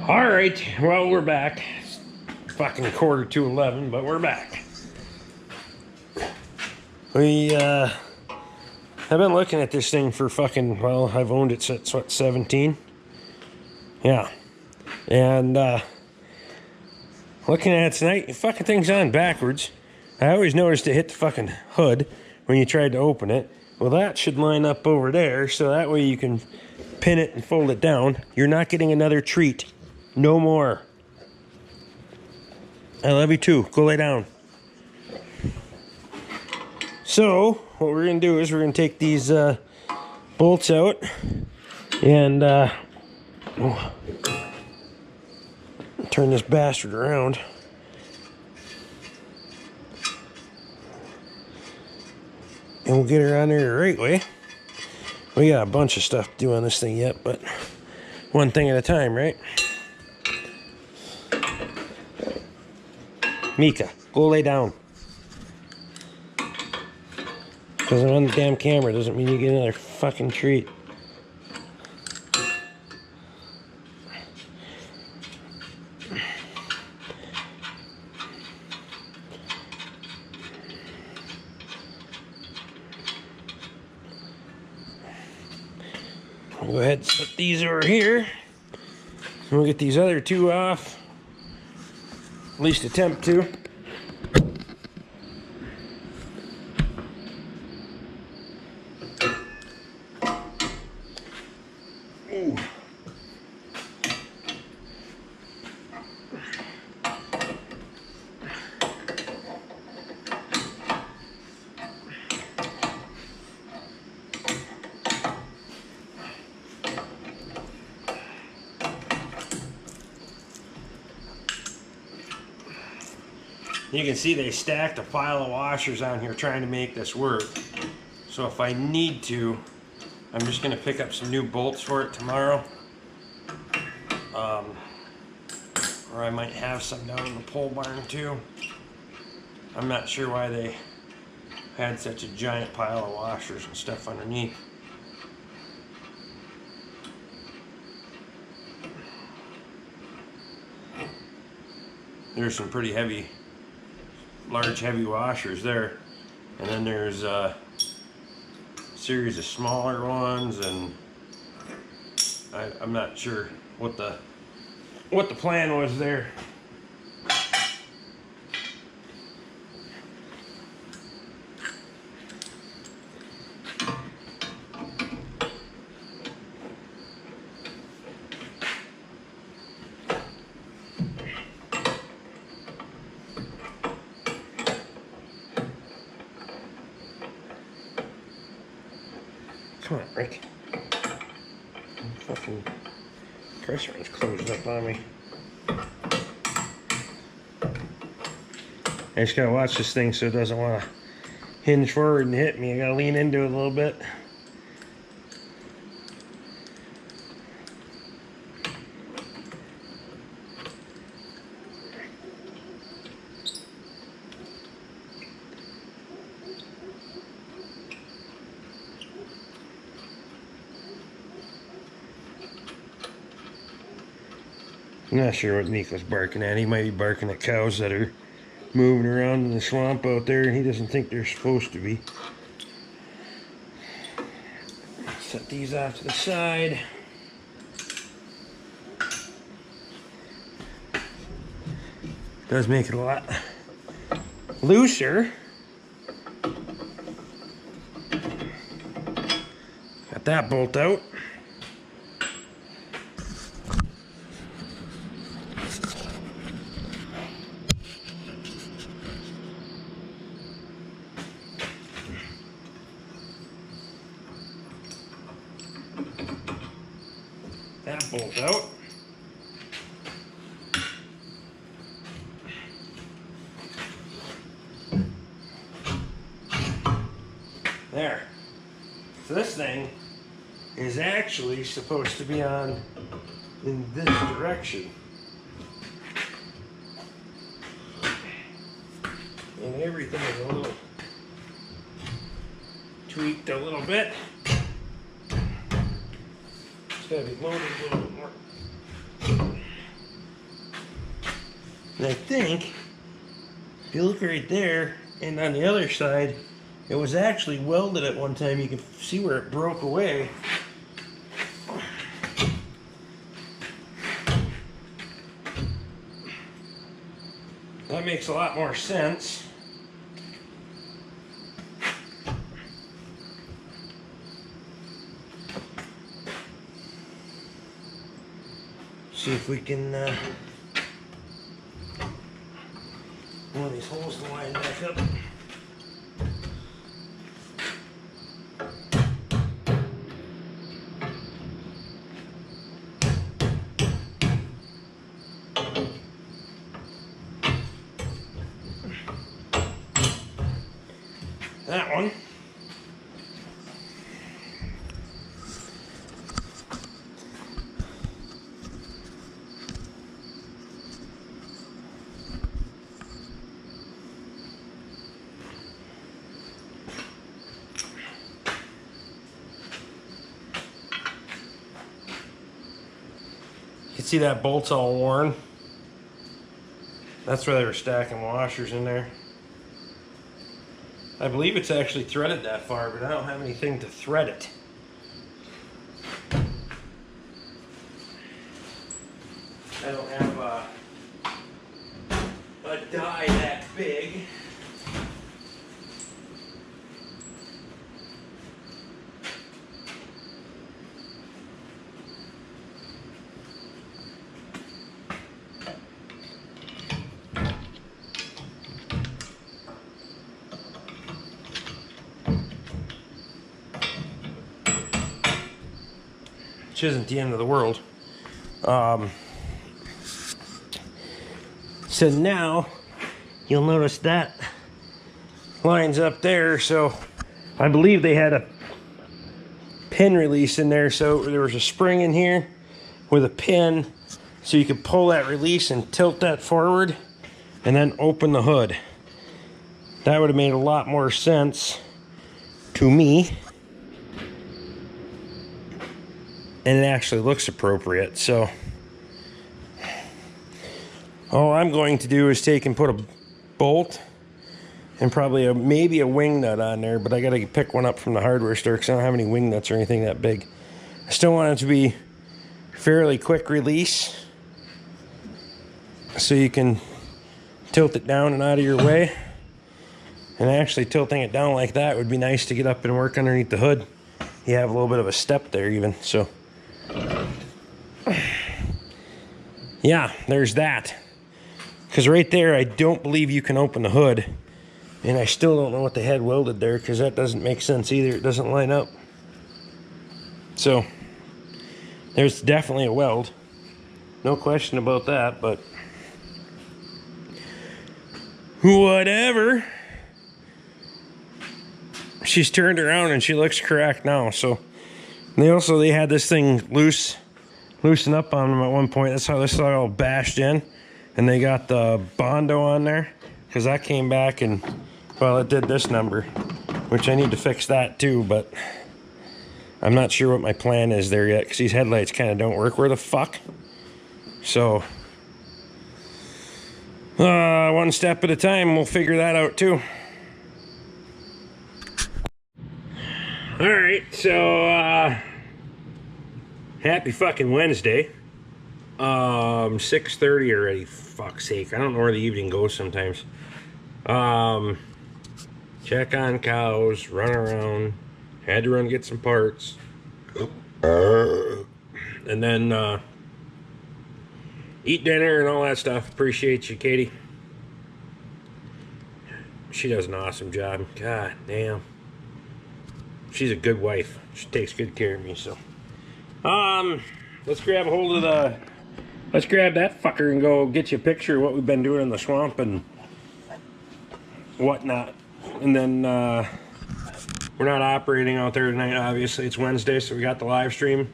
All right, well, we're back. It's fucking 11:45, but we're back. We have been looking at this thing for fucking, well, I've owned it since, what, 17? Yeah. And looking at it tonight, the fucking thing's on backwards. I always noticed it hit the fucking hood when you tried to open it. Well, that should line up over there, so that way you can pin it and fold it down. You're not getting another treat. No more. I love you too. Go lay down. So, what we're going to do is we're going to take these bolts out and turn this bastard around. And we'll get her on there the right way. We got a bunch of stuff to do on this thing yet, but one thing at a time, right? Mika, go lay down. Because I'm on the damn camera doesn't mean you get another fucking treat. I'll go ahead and set these over here. And we'll get these other two off. At least attempt to. Ooh. You can see they stacked a pile of washers on here trying to make this work. So if I need to, I'm just going to pick up some new bolts for it tomorrow. Or I might have some down in the pole barn too. I'm not sure why they had such a giant pile of washers and stuff underneath. There's some pretty heavy, large heavy washers there, and then there's a series of smaller ones, and I'm not sure what the plan was there. Come on, Rick. Fucking pressure is closed up on me. I just gotta watch this thing so it doesn't want to hinge forward and hit me. I gotta lean into it a little bit. I'm not sure what Nico's barking at. He might be barking at cows that are moving around in the swamp out there, and he doesn't think they're supposed to be. Set these off to the side. Does make it a lot looser. Got that bolt out. That bolt out. There. So this thing is actually supposed to be on in this direction. And everything is a little tweaked a little bit. It's got to be loaded a little bit more. And I think, if you look right there, and on the other side, it was actually welded at one time. You can see where it broke away. That makes a lot more sense. See if we can one of these holes to line back up. That one. You can see that bolt's all worn. That's where they were stacking washers in there. I believe it's actually threaded that far, but I don't have anything to thread it. I don't have a die that big. Which isn't the end of the world. So now you'll notice that lines up there. So I believe they had a pin release in there. So there was a spring in here with a pin, so you could pull that release and tilt that forward and then open the hood. That would have made a lot more sense to me. And it actually looks appropriate. So all I'm going to do is take and put a bolt and probably maybe a wing nut on there, but I gotta pick one up from the hardware store because I don't have any wing nuts or anything that big. I still want it to be fairly quick release, so you can tilt it down and out of your way. And actually tilting it down like that would be nice to get up and work underneath the hood. You have a little bit of a step there even, so. Yeah, there's that. Because right there, I don't believe you can open the hood. And I still don't know what they had welded there, because that doesn't make sense either. It doesn't line up. So, there's definitely a weld. No question about that, but whatever. She's turned around and she looks correct now, so. They had this thing loosen up on them at one point. That's how this is all bashed in. And they got the Bondo on there, because that came back and, well, it did this number, which I need to fix that too, but I'm not sure what my plan is there yet, because these headlights kind of don't work where the fuck. So, one step at a time, we'll figure that out too. Alright, so, happy fucking Wednesday. 6:30 already, fuck's sake. I don't know where the evening goes sometimes. Check on cows, run around, had to run get some parts. And then, eat dinner and all that stuff. Appreciate you, Katie. She does an awesome job. God damn. She's a good wife. She takes good care of me, so. Let's grab a hold of the... Let's grab that fucker and go get you a picture of what we've been doing in the swamp and whatnot. And then, we're not operating out there tonight, obviously. It's Wednesday, so we got the live stream.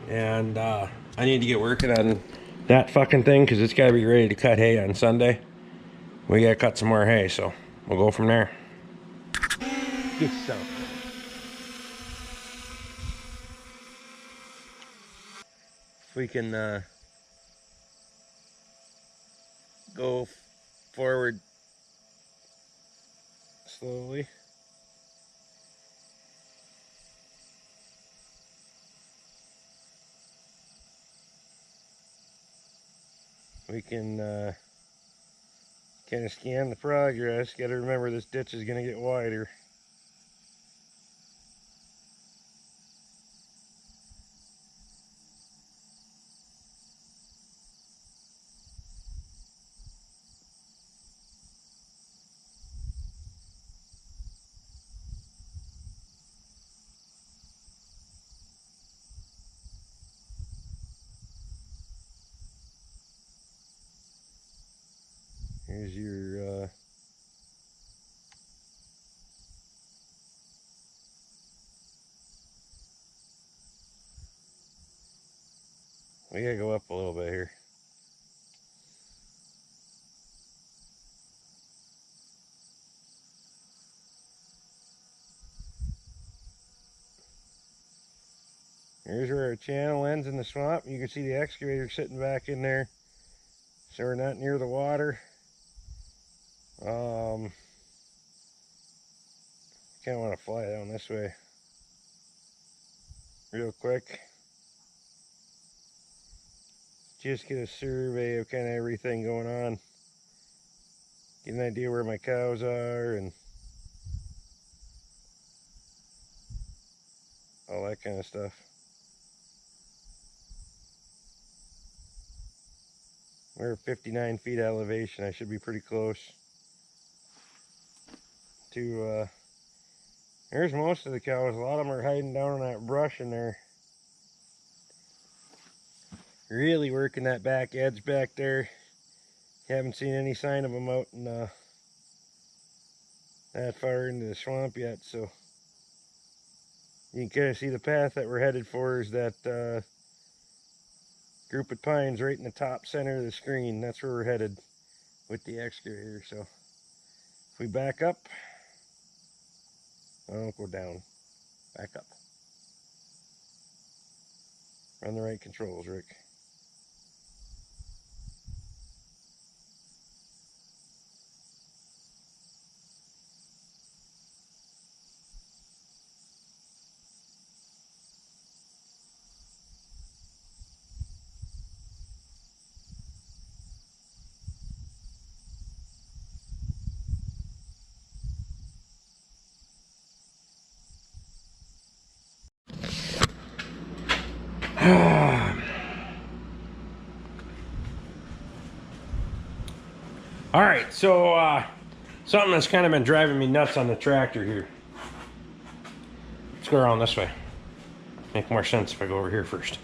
And, I need to get working on that fucking thing, because it's got to be ready to cut hay on Sunday. We got to cut some more hay, so we'll go from there. Good stuff. If we can, go forward slowly. We can kind of scan the progress. Got to remember this ditch is going to get wider. Here's your we gotta go up a little bit here. Here's where our channel ends in the swamp. You can see the excavator sitting back in there. So we're not near the water. Kind of want to fly down this way real quick. Just get a survey of kind of everything going on. Get an idea where my cows are and all that kind of stuff. We're at 59 feet elevation. I should be pretty close to, there's most of the cows. A lot of them are hiding down in that brush in there. Really working that back edge back there. Haven't seen any sign of them out in, that far into the swamp yet, so you can kind of see the path that we're headed for is that group of pines right in the top center of the screen. That's where we're headed with the excavator. So if we back up, don't go down, back up. Run the right controls, Rick. All right, so something that's kind of been driving me nuts on the tractor here. Let's go around this way. Make more sense if I go over here first.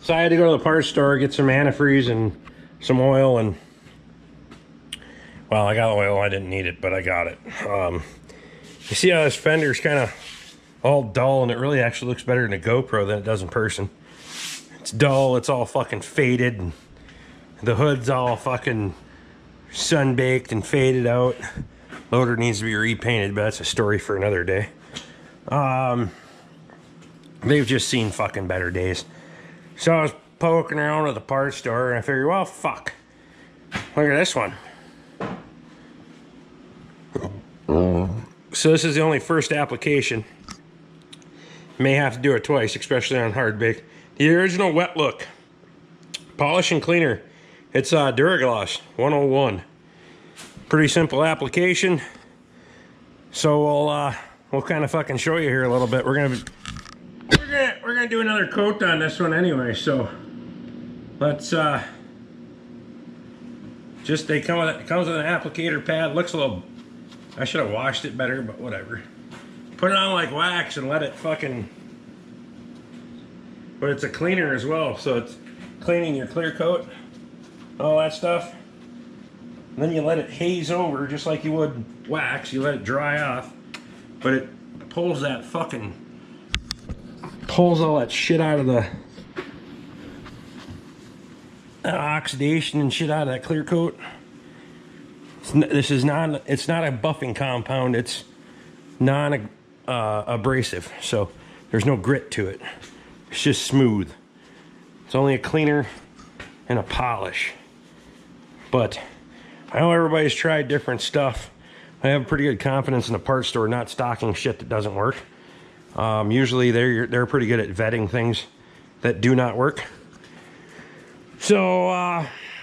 So I had to go to the parts store, get some antifreeze and some oil, and well, I got oil. I didn't need it, but I got it. You see how this fender's kind of all dull, and it really actually looks better in a GoPro than it does in person. It's dull, it's all fucking faded, and the hood's all fucking sun-baked and faded out. Loader needs to be repainted, but that's a story for another day. They've just seen fucking better days. So I was poking around at the parts store, and I figured, well, fuck. Look at this one. So this is the only first application. May have to do it twice, especially on hard bake. The original wet look. Polish and cleaner. It's Duragloss 101. Pretty simple application. So we'll kind of fucking show you here a little bit. We're gonna do another coat on this one anyway. So let's it comes with an applicator pad. Looks a little. I should have washed it better, but whatever. Put it on like wax and let it fucking. But it's a cleaner as well, so it's cleaning your clear coat, all that stuff. And then you let it haze over just like you would wax. You let it dry off, but it pulls all that shit out of the oxidation and shit out of that clear coat. It's not a buffing compound. It's non-abrasive, so there's no grit to it. It's just smooth. It's only a cleaner and a polish. But I know everybody's tried different stuff. I have pretty good confidence in the parts store not stocking shit that doesn't work. Usually they're pretty good at vetting things that do not work. So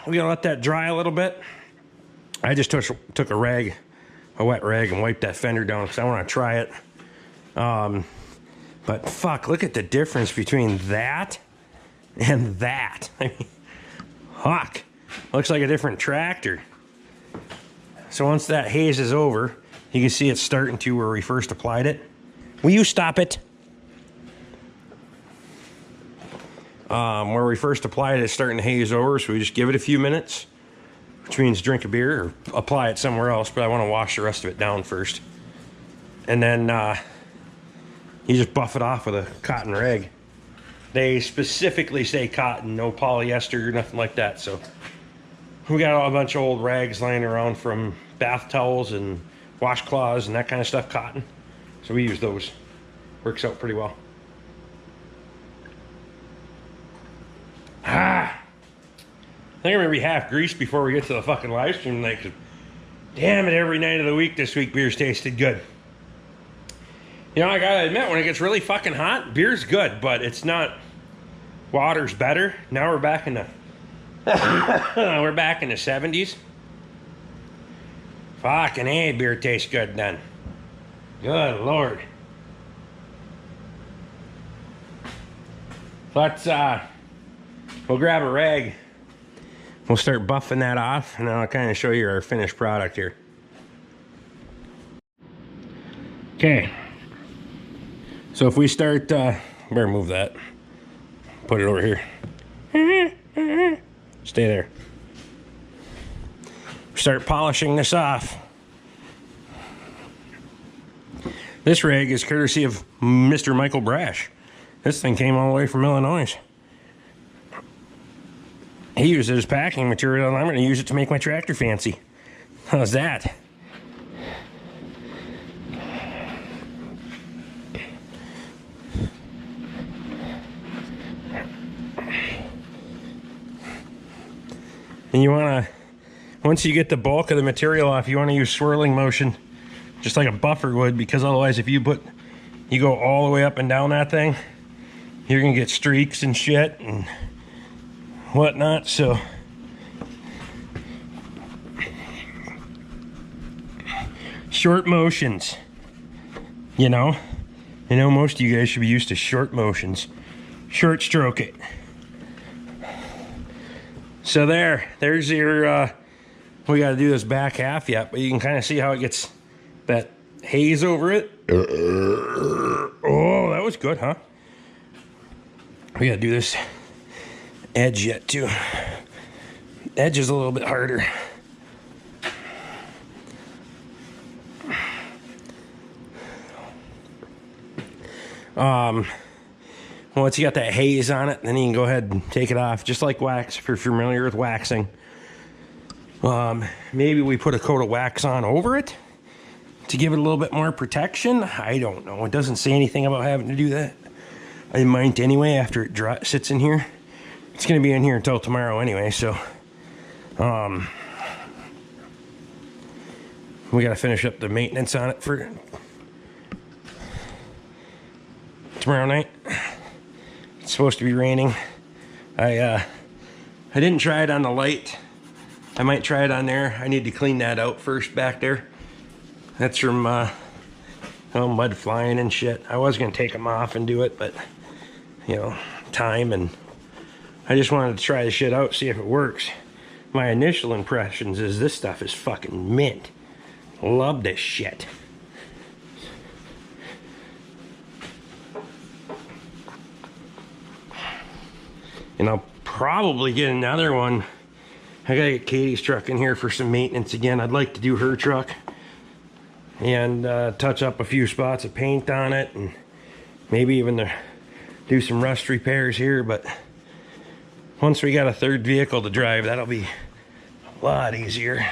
we're gonna let that dry a little bit. I just took a rag, a wet rag, and wiped that fender down because I want to try it. But fuck, look at the difference between that and that. I mean, fuck, looks like a different tractor. So once that haze is over, you can see it's starting to where we first applied it. Will you stop it? Where we first applied it, it's starting to haze over, so we just give it a few minutes, which means drink a beer or apply it somewhere else, but I want to wash the rest of it down first. And then you just buff it off with a cotton rag. They specifically say cotton, no polyester or nothing like that. So we got a bunch of old rags laying around from bath towels and washcloths and that kind of stuff, cotton. So we use those. Works out pretty well. I think I'm gonna be half greased before we get to the fucking live stream tonight, 'cause damn it, every night of the week this week beers tasted good. You know, I gotta admit, when it gets really fucking hot, beer's good, but it's not. Water's better. Now we're back in the we're back in the 70s. Fucking A, beer tastes good then. Good Lord. Let's we'll grab a rag. We'll start buffing that off, and then I'll kind of show you our finished product here. Okay. So if we start, better move that. Put it over here. Stay there. Start polishing this off. This rag is courtesy of Mr. Michael Brash. This thing came all the way from Illinois. He used it as packing material, and I'm going to use it to make my tractor fancy. How's that? And you want to, once you get the bulk of the material off, you want to use swirling motion, just like a buffer would, because otherwise if you go all the way up and down that thing, you're going to get streaks and shit and whatnot. So short motions, you know most of you guys should be used to short motions. Short stroke it. So there's your we got to do this back half yet, but you can kind of see how it gets that haze over it. Oh, that was good, huh? We got to do this edge yet too. Edge is a little bit harder. Once you got that haze on it, then you can go ahead and take it off, just like wax, if you're familiar with waxing. Maybe we put a coat of wax on over it to give it a little bit more protection. I don't know. It doesn't say anything about having to do that. I might anyway after it sits in here. It's going to be in here until tomorrow anyway, so we got to finish up the maintenance on it for tomorrow night. It's supposed to be raining. I didn't try it on the light. I might try it on there. I need to clean that out first back there. That's from mud flying and shit. I was gonna take them off and do it, but time, and I just wanted to try the shit out, see if it works. My initial impressions is this stuff is fucking mint. Love this shit. And I'll probably get another one. I gotta get Katie's truck in here for some maintenance again. I'd like to do her truck and touch up a few spots of paint on it, and maybe even do some rust repairs here. But once we got a third vehicle to drive, that'll be a lot easier.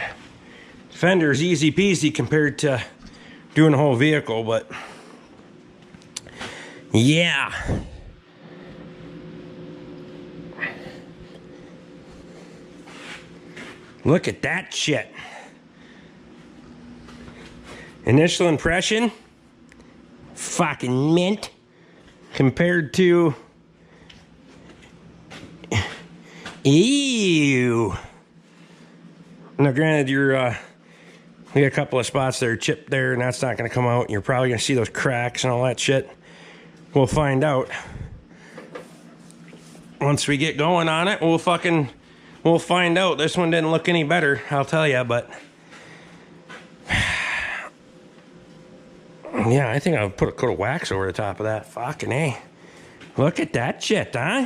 Fender's easy peasy compared to doing a whole vehicle, but yeah. Look at that shit. Initial impression, fucking mint compared to, ew. Now granted, we got a couple of spots that are chipped there and that's not gonna come out and you're probably gonna see those cracks and all that shit. We'll find out. Once we get going on it, we'll find out. This one didn't look any better, I'll tell you, but yeah, I think I'll put a coat of wax over the top of that. Fucking A. Look at that shit, huh?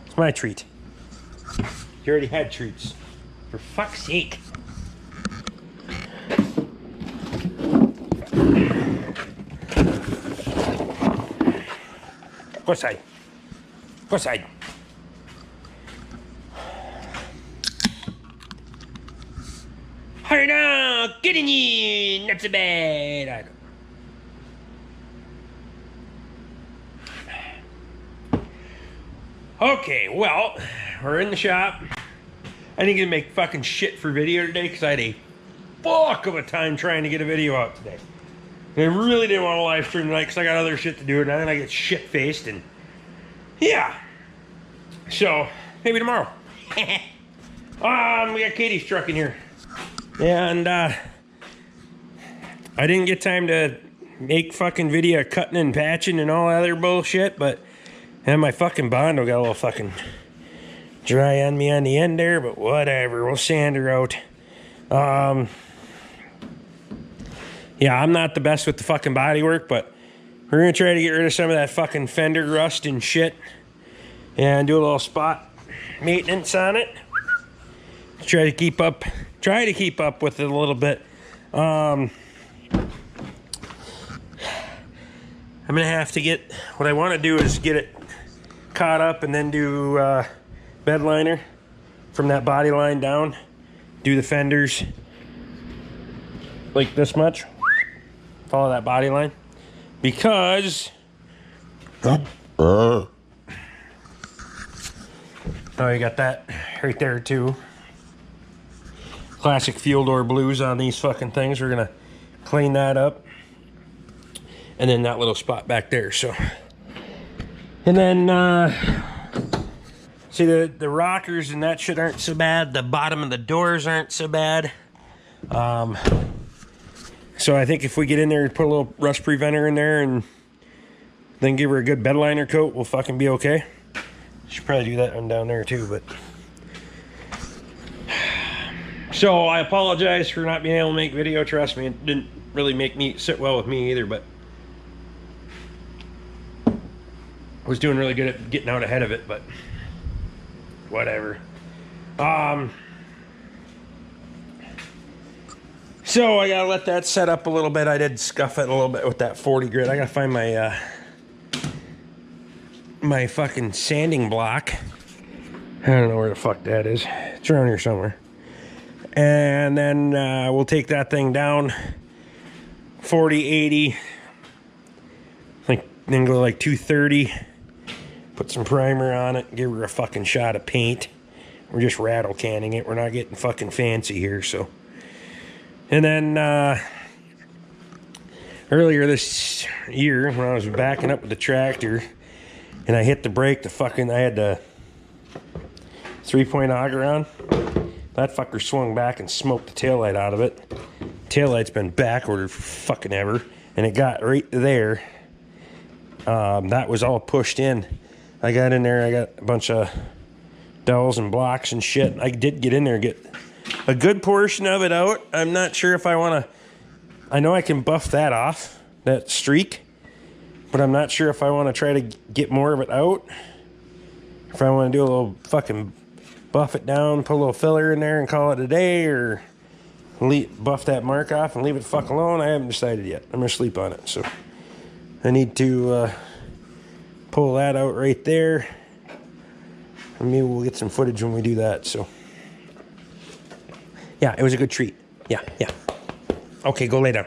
It's my treat. You already had treats. For fuck's sake. Go side. Go side. Hurry now! Get in you! Not so bad. Okay, well, we're in the shop. I didn't get to make fucking shit for video today because I had a fuck of a time trying to get a video out today. I really didn't want to live stream tonight because I got other shit to do, and then I get shit faced, and yeah. So maybe tomorrow. We got Katie's truck in here, and I didn't get time to make fucking video cutting and patching and all that other bullshit, but and my fucking Bondo got a little fucking dry on me on the end there, but whatever. We'll sand her out. Yeah, I'm not the best with the fucking body work, but we're gonna try to get rid of some of that fucking fender rust and shit and do a little spot maintenance on it. Try to keep up with it a little bit. I'm gonna have to get, what I want to do is get it caught up and then do bed liner from that body line down, do the fenders like this much, follow that body line, because oh, you got that right there too. Classic fuel door blues on these fucking things. We're gonna clean that up, and then that little spot back there. So, and then see the rockers and that shit aren't so bad. The bottom of the doors aren't so bad. So I think if we get in there and put a little rust preventer in there and then give her a good bed liner coat, we'll fucking be okay. Should probably do that one down there too, but. So I apologize for not being able to make video. Trust me, it didn't really make me sit well with me either, but I was doing really good at getting out ahead of it, but whatever. So I gotta let that set up a little bit. I did scuff it a little bit with that 40 grit. I gotta find my my fucking sanding block. I don't know where the fuck that is. It's around here somewhere. And then we'll take that thing down 40, 80, like, then go like 230, put some primer on it, give her a fucking shot of paint. We're just rattle canning it. We're not getting fucking fancy here, so. And then earlier this year, when I was backing up with the tractor and I hit the brake, I had the 3-point auger on. That fucker swung back and smoked the taillight out of it. Taillight's been backordered for fucking ever. And it got right there. That was all pushed in. I got in there, I got a bunch of dowels and blocks and shit. I did get in there and get a good portion of it out. I'm not sure if I want to. I know I can buff that off, that streak. But I'm not sure if I want to try to get more of it out. If I want to do a little fucking buff it down, put a little filler in there and call it a day, or buff that mark off and leave it fuck alone. I haven't decided yet. I'm gonna sleep on it, so I need to pull that out right there, and maybe we'll get some footage when we do that. So Yeah, it was a good treat. Yeah, yeah. Okay, go lay down.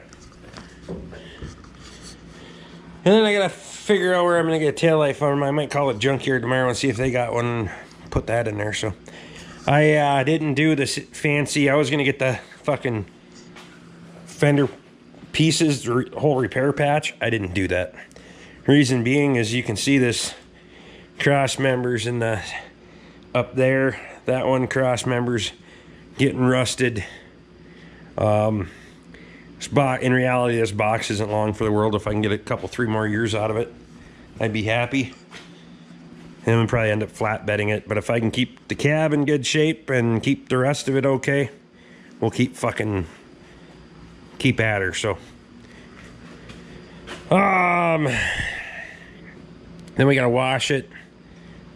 And then I gotta figure out where I'm gonna get a taillight from. I might call it Junkyard tomorrow and see if they got one and put that in there. So I didn't do this fancy. I was gonna get the fucking fender pieces, the whole repair patch. I didn't do that. Reason being is you can see this cross members in the up there. That one cross members getting rusted. In reality, this box isn't long for the world. If I can get a couple, 3 more years out of it, I'd be happy. And we'll probably end up flatbedding it. But if I can keep the cab in good shape and keep the rest of it okay, we'll keep at her. So, then we gotta wash it.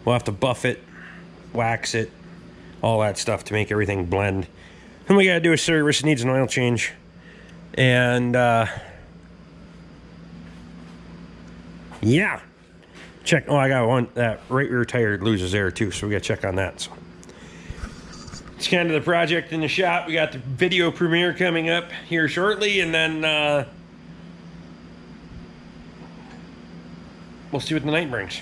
We'll have to buff it, wax it, all that stuff to make everything blend. Then we gotta do a service. It needs an oil change. And yeah, check. Oh, I got one. That right rear tire loses air too, so we gotta check on that. So it's kind of the project in the shop. We got the video premiere coming up here shortly, and then we'll see what the night brings.